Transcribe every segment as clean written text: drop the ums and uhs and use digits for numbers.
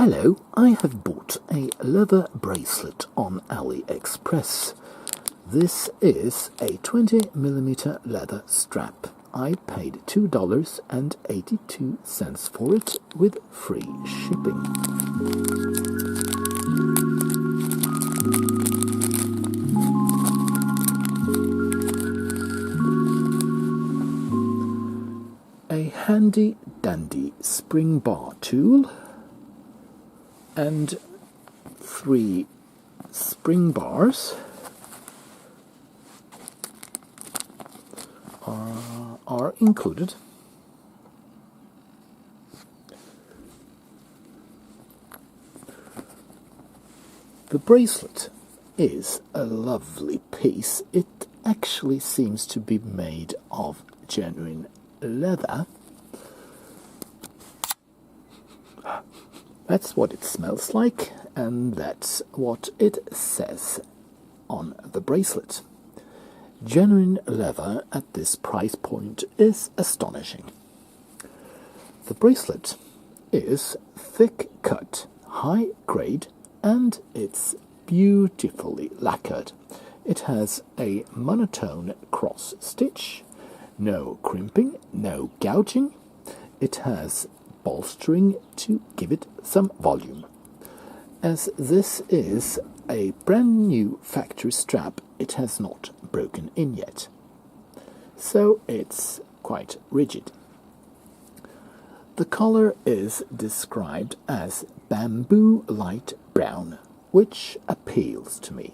Hello, I have bought a leather bracelet on AliExpress. This is a 20mm leather strap. I paid $2.82 for it with free shipping. A handy dandy spring bar tool and 3 spring bars are included. The bracelet is a lovely piece. It actually seems to be made of genuine leather. That's what it smells like, and that's what it says on the bracelet. Genuine leather at this price point is astonishing. The bracelet is thick cut, high grade, and it's beautifully lacquered. It has a monotone cross stitch, no crimping, no gouging. It has bolstering to give it some volume. As this is a brand new factory strap, it has not broken in yet, so it's quite rigid. The color is described as bamboo light brown, which appeals to me.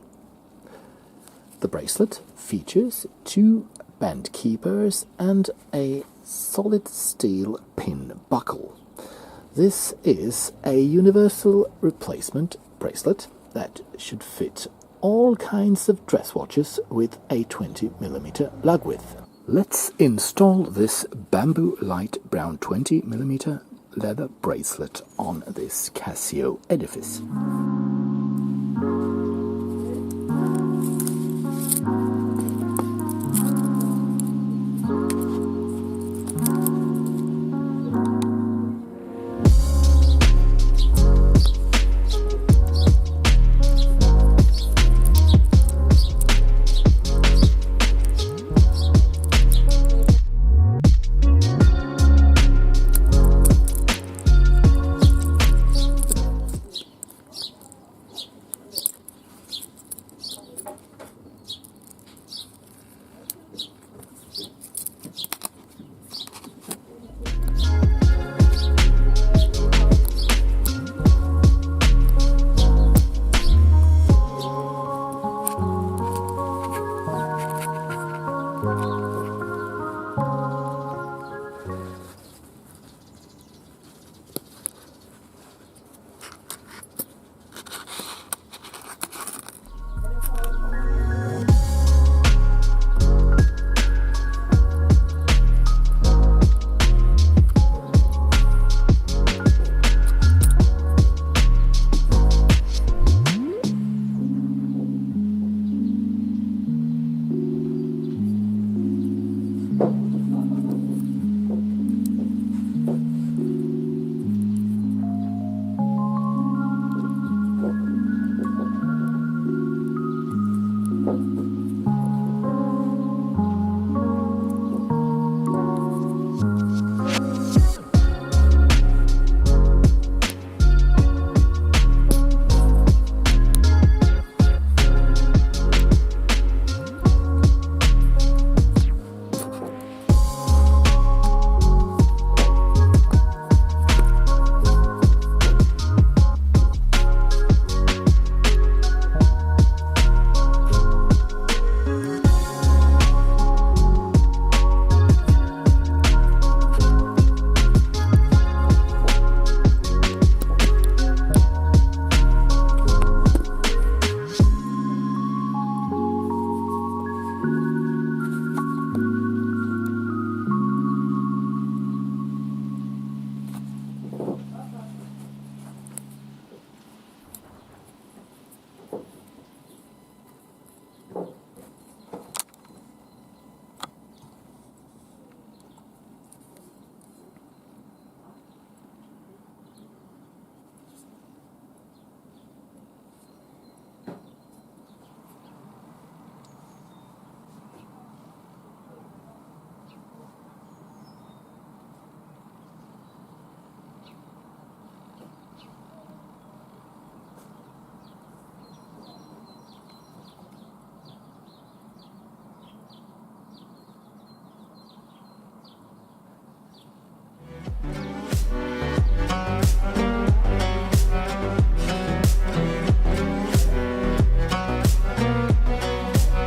The bracelet features 2 band keepers and a solid steel pin buckle. This is a universal replacement bracelet that should fit all kinds of dress watches with a 20mm lug width. Let's install this bamboo light brown 20mm leather bracelet on this Casio edifice.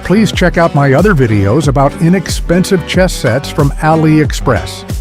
Please check out my other videos about inexpensive chess sets from AliExpress.